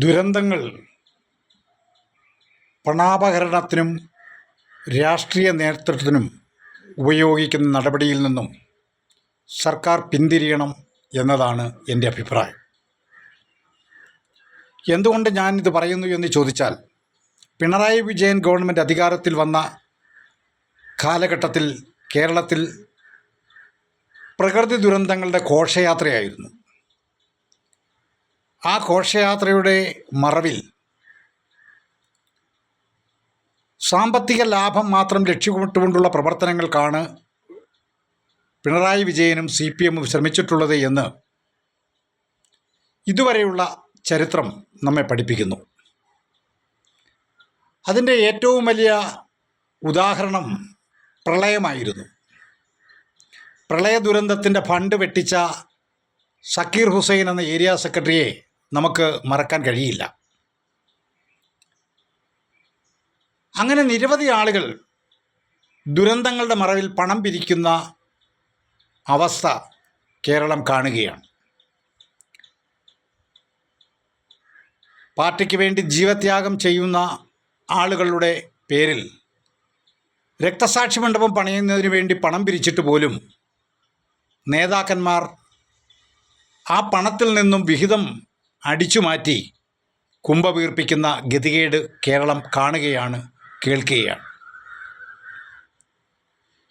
ദുരന്തങ്ങൾ പണാപഹരണത്തിനും രാഷ്ട്രീയ നേതൃത്വത്തിനും ഉപയോഗിക്കുന്ന നടപടിയിൽ നിന്നും സർക്കാർ പിന്തിരിയണം എന്നതാണ് എൻ്റെ അഭിപ്രായം. എന്തുകൊണ്ട് ഞാനിത് പറയുന്നു എന്ന് ചോദിച്ചാൽ, പിണറായി വിജയൻ ഗവൺമെൻറ് അധികാരത്തിൽ വന്ന കാലഘട്ടത്തിൽ കേരളത്തിൽ പ്രകൃതി ദുരന്തങ്ങളുടെ ഘോഷയാത്രയായിരുന്നു. ആ ഘോഷയാത്രയുടെ മറവിൽ സാമ്പത്തിക ലാഭം മാത്രം ലക്ഷ്യമിട്ടുകൊണ്ടുള്ള പ്രവർത്തനങ്ങൾക്കാണ് പിണറായി വിജയനും CPM ശ്രമിച്ചിട്ടുള്ളത് എന്ന് ഇതുവരെയുള്ള ചരിത്രം നമ്മെ പഠിപ്പിക്കുന്നു. അതിൻ്റെ ഏറ്റവും വലിയ ഉദാഹരണം പ്രളയമായിരുന്നു. പ്രളയ ദുരന്തത്തിൻ്റെ ഫണ്ട് വെട്ടിച്ച സക്കീർ ഹുസൈൻ എന്ന ഏരിയ സെക്രട്ടറിയെ നമുക്ക് മറക്കാൻ കഴിയില്ല. അങ്ങനെ നിരവധി ആളുകൾ ദുരന്തങ്ങളുടെ മറവിൽ പണം പിരിക്കുന്ന അവസ്ഥ കേരളം കാണുകയാണ്. പാർട്ടിക്ക് വേണ്ടി ജീവത്യാഗം ചെയ്യുന്ന ആളുകളുടെ പേരിൽ രക്തസാക്ഷി മണ്ഡപം പണിയുന്നതിന് വേണ്ടി പണം പിരിച്ചിട്ട് പോലും നേതാക്കന്മാർ ആ പണത്തിൽ നിന്നും വിഹിതം അടിച്ചു മാറ്റി കുംഭവീർപ്പിക്കുന്ന ഗതികേട് കേരളം കാണുകയാണ്, കേൾക്കുകയാണ്.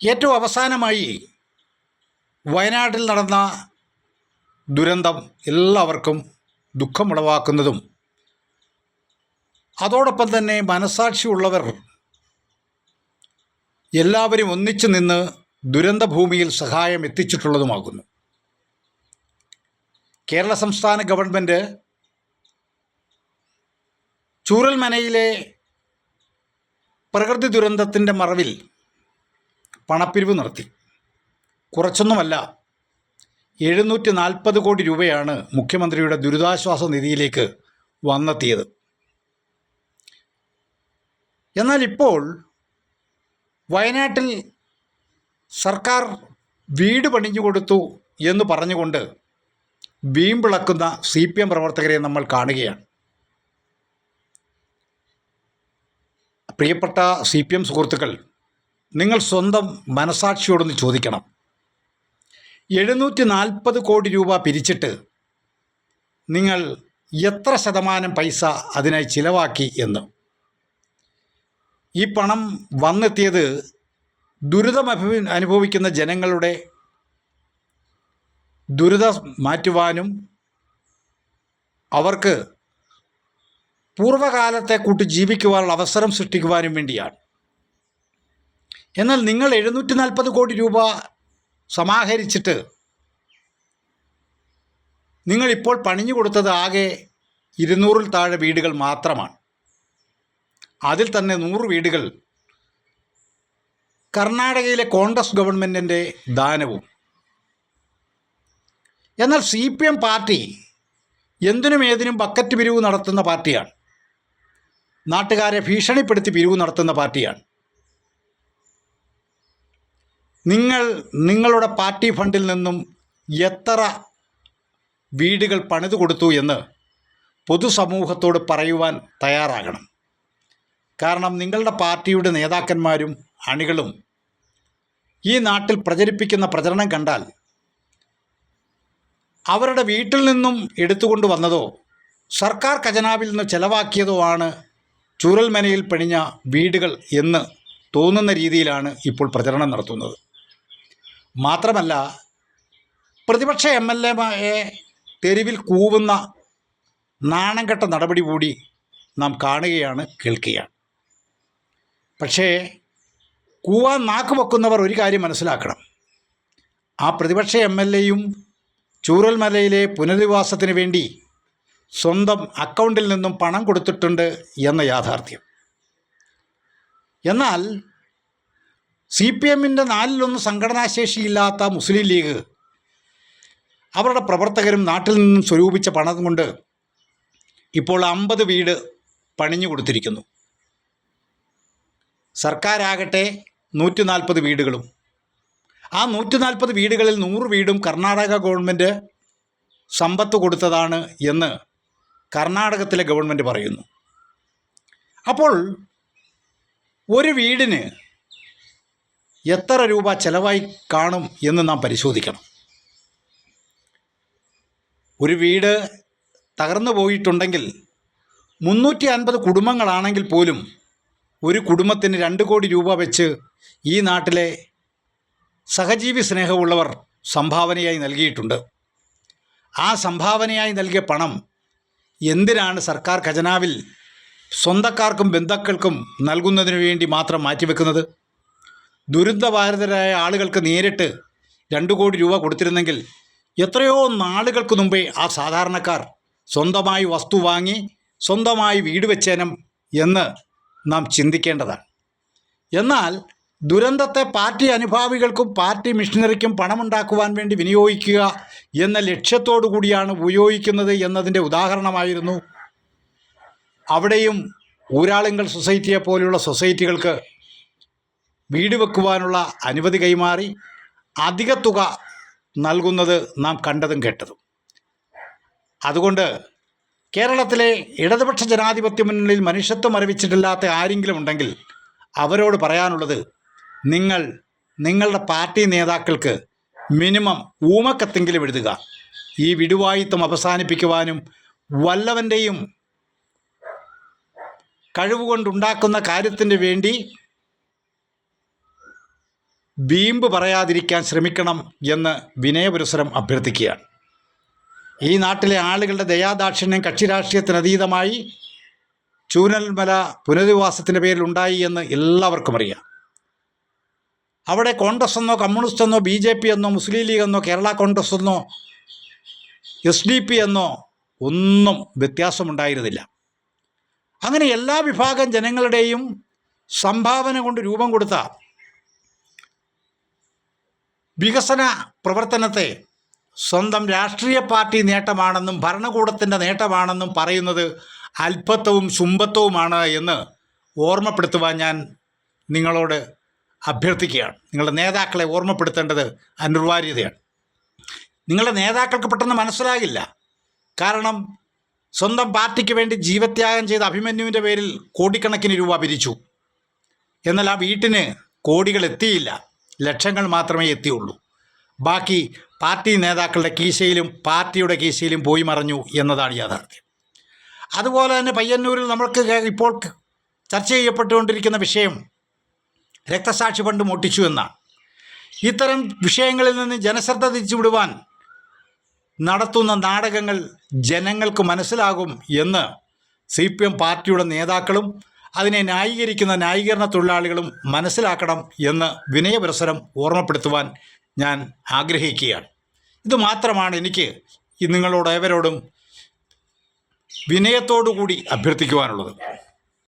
ഏറ്റവും അവസാനമായി വയനാട്ടിൽ നടന്ന ദുരന്തം എല്ലാവർക്കും ദുഃഖമുളവാക്കുന്നതും അതോടൊപ്പം തന്നെ മനസാക്ഷിയുള്ളവർ എല്ലാവരും ഒന്നിച്ചു നിന്ന് ദുരന്തഭൂമിയിൽ സഹായം എത്തിച്ചിട്ടുള്ളതുമാകുന്നു. കേരള സംസ്ഥാന ഗവൺമെൻറ് ചൂരൽമലയിലെ പ്രകൃതി ദുരന്തത്തിൻ്റെ മറവിൽ പണപ്പിരിവ് നടത്തി. കുറച്ചൊന്നുമല്ല, 740 കോടി രൂപയാണ് മുഖ്യമന്ത്രിയുടെ ദുരിതാശ്വാസ നിധിയിലേക്ക് വന്നെത്തിയത്. എന്നാൽ ഇപ്പോൾ വയനാട്ടിൽ സർക്കാർ വീട് പണിഞ്ഞു കൊടുത്തു എന്ന് പറഞ്ഞുകൊണ്ട് വീമ്പിളക്കുന്ന CPM പ്രവർത്തകരെ നമ്മൾ കാണുകയാണ്. പ്രിയപ്പെട്ട CPM സുഹൃത്തുക്കൾ, നിങ്ങൾ സ്വന്തം മനസാക്ഷിയോടൊന്ന് ചോദിക്കണം, 740 കോടി രൂപ പിരിച്ചിട്ട് നിങ്ങൾ എത്ര ശതമാനം പൈസ അതിനായി ചിലവാക്കി എന്ന്. ഈ പണം വന്നെത്തിയത് ദുരിതം അനുഭവിക്കുന്ന ജനങ്ങളുടെ ദുരിതം മാറ്റുവാനും അവർക്ക് പൂർവ്വകാലത്തെ കൂട്ടി ജീവിക്കുവാനുള്ള അവസരം സൃഷ്ടിക്കുവാനും വേണ്ടിയാണ്. എന്നാൽ നിങ്ങൾ 740 കോടി രൂപ സമാഹരിച്ചിട്ട് നിങ്ങളിപ്പോൾ പണിഞ്ഞു കൊടുത്തത് ആകെ 200-ൽ താഴെ വീടുകൾ മാത്രമാണ്. അതിൽ തന്നെ 100 വീടുകൾ കർണാടകയിലെ കോൺഗ്രസ് ഗവൺമെൻറ്റിൻ്റെ ദാനവും. എന്നാൽ CPM പാർട്ടി എന്തിനും ഏതിനും ബക്കറ്റ് പിരിവ് നടത്തുന്ന പാർട്ടിയാണ്. നാട്ടുകാരെ ഭീഷണിപ്പെടുത്തി പിരിവ് നടത്തുന്ന പാർട്ടിയാണ്. നിങ്ങളുടെ പാർട്ടി ഫണ്ടിൽ നിന്നും എത്ര വീടുകൾ പണിതു കൊടുത്തു എന്ന് പൊതുസമൂഹത്തോട് പറയുവാൻ തയ്യാറാകണം. കാരണം നിങ്ങളുടെ പാർട്ടിയുടെ നേതാക്കന്മാരും അണികളും ഈ നാട്ടിൽ പ്രചരിപ്പിക്കുന്ന പ്രചരണം കണ്ടാൽ അവരുടെ വീട്ടിൽ നിന്നും എടുത്തുകൊണ്ട് വന്നതോ സർക്കാർ ഖജനാവിൽ നിന്ന് ചെലവാക്കിയതോ ആണ് ചൂരൽമലയിൽ പണിഞ്ഞ വീടുകൾ എന്ന് തോന്നുന്ന രീതിയിലാണ് ഇപ്പോൾ പ്രചരണം നടത്തുന്നത്. മാത്രമല്ല, പ്രതിപക്ഷ MLA തെരുവിൽ കൂവുന്ന നാണംകെട്ട നടപടി കൂടി നാം കാണുകയാണ്, കേൾക്കുകയാണ്. പക്ഷേ കൂവാൻ നാക്ക് വെക്കുന്നവർ ഒരു കാര്യം മനസ്സിലാക്കണം, ആ പ്രതിപക്ഷ MLAയും ചൂരൽമലയിലെ പുനരധിവാസത്തിന് വേണ്ടി സ്വന്തം അക്കൗണ്ടിൽ നിന്നും പണം കൊടുത്തിട്ടുണ്ട് എന്ന യാഥാർത്ഥ്യം. എന്നാൽ CPMൻ്റെ 4-1 സംഘടനാശേഷിയില്ലാത്ത മുസ്ലിം ലീഗ് അവരുടെ പ്രവർത്തകരും നാട്ടിൽ നിന്നും സ്വരൂപിച്ച പണം കൊണ്ട് ഇപ്പോൾ 50 വീട് പണിഞ്ഞു കൊടുത്തിരിക്കുന്നു. സർക്കാരാകട്ടെ 140 വീടുകളും. ആ 140 വീടുകളിൽ 100 വീടും കർണാടക ഗവൺമെൻറ് സമ്പത്ത് കൊടുത്തതാണ് എന്ന് കർണാടകത്തിലെ ഗവൺമെൻറ് പറയുന്നു. അപ്പോൾ ഒരു വീടിന് എത്ര രൂപ ചിലവായി കാണും എന്ന് നാം പരിശോധിക്കണം. ഒരു വീട് തകർന്നു പോയിട്ടുണ്ടെങ്കിൽ 350 കുടുംബങ്ങളാണെങ്കിൽ പോലും ഒരു കുടുംബത്തിന് 2 കോടി രൂപ വെച്ച് ഈ നാട്ടിലെ സഹജീവി സ്നേഹമുള്ളവർ സംഭാവനയായി നൽകിയിട്ടുണ്ട്. ആ സംഭാവനയായി നൽകിയ പണം എന്തിനാണ് സർക്കാർ ഖജനാവിൽ സ്വന്തക്കാർക്കും ബന്ധുക്കൾക്കും നൽകുന്നതിന് വേണ്ടി മാത്രം മാറ്റിവെക്കുന്നത്? ദുരന്തബാധിതരായ ആളുകൾക്ക് നേരിട്ട് 2 കോടി രൂപ കൊടുത്തിരുന്നെങ്കിൽ എത്രയോ നാളുകൾക്ക് മുമ്പേ ആ സാധാരണക്കാർ സ്വന്തമായി വസ്തു വാങ്ങി സ്വന്തമായി വീട് വെച്ചേനം എന്ന് നാം ചിന്തിക്കേണ്ടതാണ്. എന്നാൽ ദുരന്തത്തെ പാർട്ടി അനുഭാവികൾക്കും പാർട്ടി മിഷനറിക്കും പണമുണ്ടാക്കുവാൻ വേണ്ടി വിനിയോഗിക്കുക എന്ന ലക്ഷ്യത്തോടു കൂടിയാണ് ഉപയോഗിക്കുന്നത് എന്നതിൻ്റെ ഉദാഹരണമായിരുന്നു അവിടെയും ഊരാളുങ്കൽ സൊസൈറ്റിയെ പോലെയുള്ള സൊസൈറ്റികൾക്ക് വീട് വെക്കുവാനുള്ള അനുമതി കൈമാറി അധിക തുക നൽകുന്നത് നാം കണ്ടതും കേട്ടതും. അതുകൊണ്ട് കേരളത്തിലെ ഇടതുപക്ഷ ജനാധിപത്യ മുന്നണിയിൽ മനുഷ്യത്വം അറിവിച്ചിട്ടില്ലാത്ത ആരെങ്കിലും ഉണ്ടെങ്കിൽ അവരോട് പറയാനുള്ളത്, നിങ്ങളുടെ പാർട്ടി നേതാക്കൾക്ക് മിനിമം ഊമക്കത്തെങ്കിലും എഴുതുക. ഈ വിടുവായിത്വം അവസാനിപ്പിക്കുവാനും വല്ലവൻ്റെയും കഴിവുകൊണ്ടുണ്ടാക്കുന്ന കാര്യത്തിന് വേണ്ടി വീമ്പ് പറയാതിരിക്കാൻ ശ്രമിക്കണം എന്ന് വിനയപുരസ്സരം അഭ്യർത്ഥിക്കുകയാണ്. ഈ നാട്ടിലെ ആളുകളുടെ ദയാദാക്ഷിണ്യം കക്ഷി രാഷ്ട്രീയത്തിനതീതമായി ചൂനൽമല പുനരധിവാസത്തിൻ്റെ പേരിലുണ്ടായി എന്ന് എല്ലാവർക്കും അറിയാം. അവിടെ കോൺഗ്രസ് എന്നോ കമ്മ്യൂണിസ്റ്റ് എന്നോ BJP എന്നോ മുസ്ലിം ലീഗ് എന്നോ കേരള കോൺഗ്രസ് എന്നോ SDP എന്നോ ഒന്നും വ്യത്യാസമുണ്ടായിരുന്നില്ല. അങ്ങനെ എല്ലാ വിഭാഗം ജനങ്ങളുടെയും സംഭാവന കൊണ്ട് രൂപം കൊടുത്ത വികസന പ്രവർത്തനത്തെ സ്വന്തം രാഷ്ട്രീയ പാർട്ടി നേട്ടമാണെന്നും ഭരണകൂടത്തിൻ്റെ നേട്ടമാണെന്നും പറയുന്നത് അല്പത്വവും ശുംഭത്വവുമാണ് എന്ന് ഓർമ്മപ്പെടുത്തുവാൻ ഞാൻ നിങ്ങളോട് അഭ്യർത്ഥിക്കുകയാണ്. നിങ്ങളുടെ നേതാക്കളെ ഓർമ്മപ്പെടുത്തേണ്ടത് അനിവാര്യതയാണ്. നിങ്ങളുടെ നേതാക്കൾക്ക് പെട്ടെന്ന് മനസ്സിലാകില്ല. കാരണം സ്വന്തം പാർട്ടിക്ക് വേണ്ടി ജീവത്യാഗം ചെയ്ത അഭിമന്യുവിൻ്റെ പേരിൽ കോടിക്കണക്കിന് രൂപ പിരിച്ചു. എന്നാൽ ആ വീട്ടിന് കോടികൾ എത്തിയില്ല, ലക്ഷങ്ങൾ മാത്രമേ എത്തിയുള്ളൂ. ബാക്കി പാർട്ടി നേതാക്കളുടെ കീശയിലും പാർട്ടിയുടെ കീശയിലും പോയി മറഞ്ഞു എന്നതാണ് യാഥാർത്ഥ്യം. അതുപോലെ തന്നെ പയ്യന്നൂരിൽ നമ്മൾക്ക് ഇപ്പോൾ ചർച്ച ചെയ്യപ്പെട്ടുകൊണ്ടിരിക്കുന്ന വിഷയം രക്തസാക്ഷി ഫണ്ട് മോഷ്ടിച്ചു എന്നാണ്. ഇത്തരം വിഷയങ്ങളിൽ നിന്ന് ജനശ്രദ്ധ തിരിച്ചുവിടുവാൻ നടത്തുന്ന നാടകങ്ങൾ ജനങ്ങൾക്ക് മനസ്സിലാകും എന്ന് CPM പാർട്ടിയുടെ നേതാക്കളും അതിനെ ന്യായീകരിക്കുന്ന ന്യായീകരണ തൊഴിലാളികളും മനസ്സിലാക്കണം എന്ന് വിനയപുരസ്സരം ഓർമ്മപ്പെടുത്തുവാൻ ഞാൻ ആഗ്രഹിക്കുകയാണ്. ഇത് മാത്രമാണ് എനിക്ക് നിങ്ങളോട് ഏവരോടും വിനയത്തോടു കൂടി അഭ്യർത്ഥിക്കുവാനുള്ളത്.